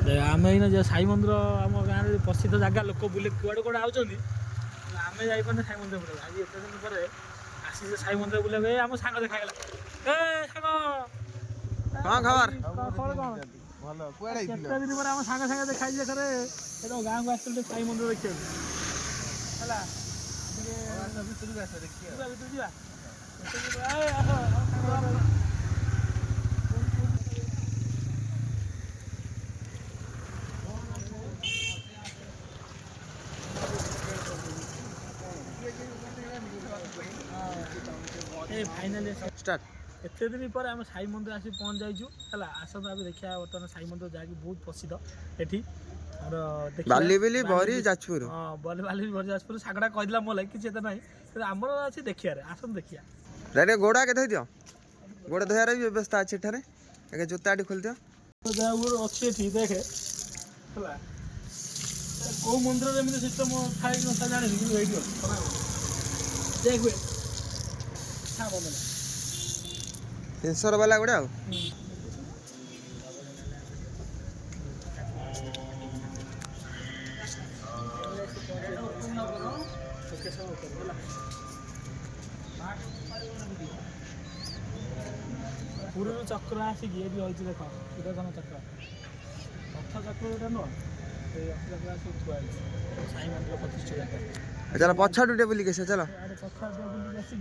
आम ये साई मंदिर आम गाँव में प्रसिद्ध जगह लोक बुले कुआड़े कुआड़े आम जापे साई मंदिर बुले आज एत दिन पर आसी साई मंदिर बुले आम सांग देखागला केते दिन पर आम सांग सांग देखाई गाँव को आस साई मंदिर देखिए फाइनाली स्टार्ट एत दिन पर आम साई मंदिर आसी पहुँच जाइए है आसत आम देखा बर्तमान साई मंदिर जहाँकि बहुत प्रसिद्ध एटी बालीबिली बरी जाजपुर हाँ बालीबिली बरी जाजपुर सागड़ा कहला मो लगे किसी ना आमर अच्छे देखिए आसन देखिए रेड गोड़ा के धोई दियो गोड़ा धोयार भी व्यवस्था अच्छी ठरे आगे जूता खोल दियो अच्छी ठीक देखे कौ मंदिर एमती सिस्टम थाए न जानी देख 300 वाला गोड़ा पूरी चक्र आसिक ये भी होती देख सुदर्शन चक्र रथ चक्र जो नुह चक्र आसिक थुआ साई मंदिर प्रतिष्ठा चलो पछा टूटे बुलिक चलो पछा बुलिक आसिक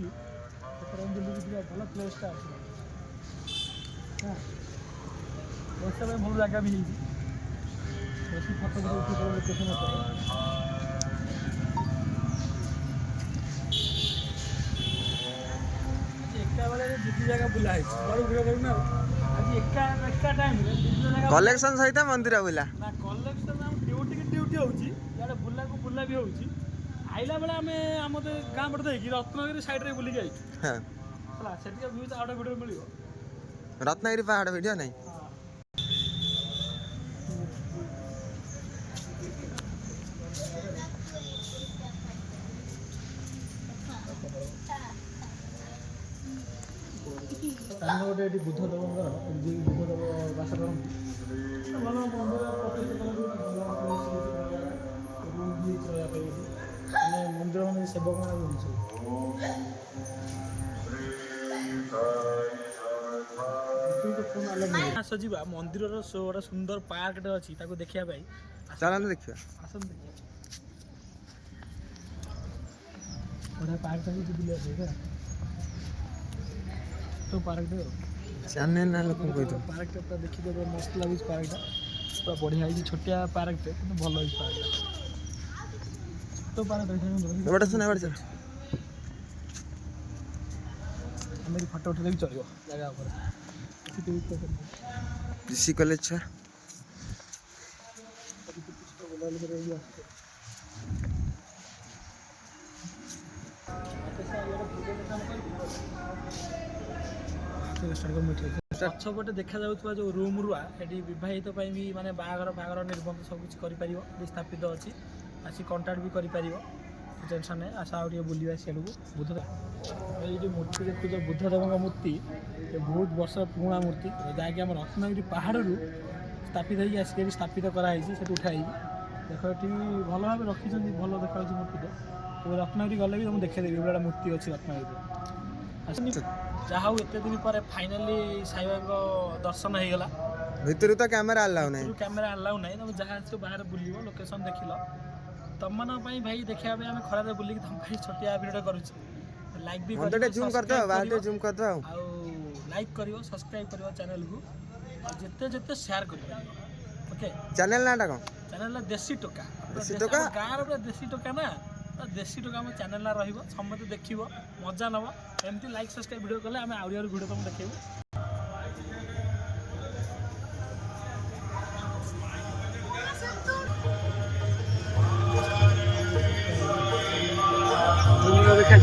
भल प्लेसटा आसा भल जगह भी बेस फटो लोकेशन कलेक्शन सहित मंदिर बुला ना कलेक्शन ड्यूटी की ड्यूटी होची याडे बुला को बुला भी होची आइला बेला हमें आम गाँ पटे देखी रत्नगिरी साइड रे बुली गई हां हला सेठी व्यूज आउट वीडियो मिलियो रत्नगिरी पहाड़ वीडियो नहीं गोटे बुद्धदेव बुद्धदेव बास करती भल मंदिर मंदिर मान सेवक मैंने सजीवा मंदिर गोटे सुंदर पार्क अच्छी देखा चलो देखिए आसन देखिए गोटे पार्क बुला तो पार्क चैनल ना लोक पार्क देखिए मस्त लगे पार्क पूरा बढ़िया छोटिया पार्क भल पार्क तो पार्क फटो उठे चलो जगह कृषि कॉलेज छा पछपटे देखा जाऊा जो रूम रुआ ये बहित भी माने बाहागर बाहागर निर्बंध सब कुछ कर स्थापित अच्छी आसी कंटाक्ट भी कर टेंशन नहीं आशा आगे बुलवा सियाड़ को बुद्ध ये जो मूर्ति देखुच बुद्धदेव मूर्ति ये बहुत वर्ष पुराणा मूर्ति जहाँकि आम रत्नगिरी पहाड़ स्थापित होगी आसिक स्थापित कराई से उठाई देख ये भल भाव रखी भल देखा मूर्ति तो रत्नगिरी गले भी तुम देखेदेवी गोटे मूर्ति अच्छी रत्नगिरी जहाँ एत दिन पर फाइनाली साई बाबा दर्शन हो गला भितर तो कैमरा अलाउ नहीं कैमेरा अलाउ नहीं तुम जहाँ से बाहर बुल लोकेशन देख तुम भाई देखा आम खराब बुलिक तुम छोटिया भिडियो कर लाइक भी जूम कर दो बाहर जूम कर दो लाइक करियो सब्सक्राइब करियो चैनल को जिते जिते शेयर करियो ओके चैनल नाटा कौन चैनल देसी टोका गाँव रे देसी टोका ना देसी टोका आम चैनल ना रही समस्त देख मजा नब एमती लाइक सब्सक्राइब वीडियो कले आम आउरी वीडियो तुम देखू देखा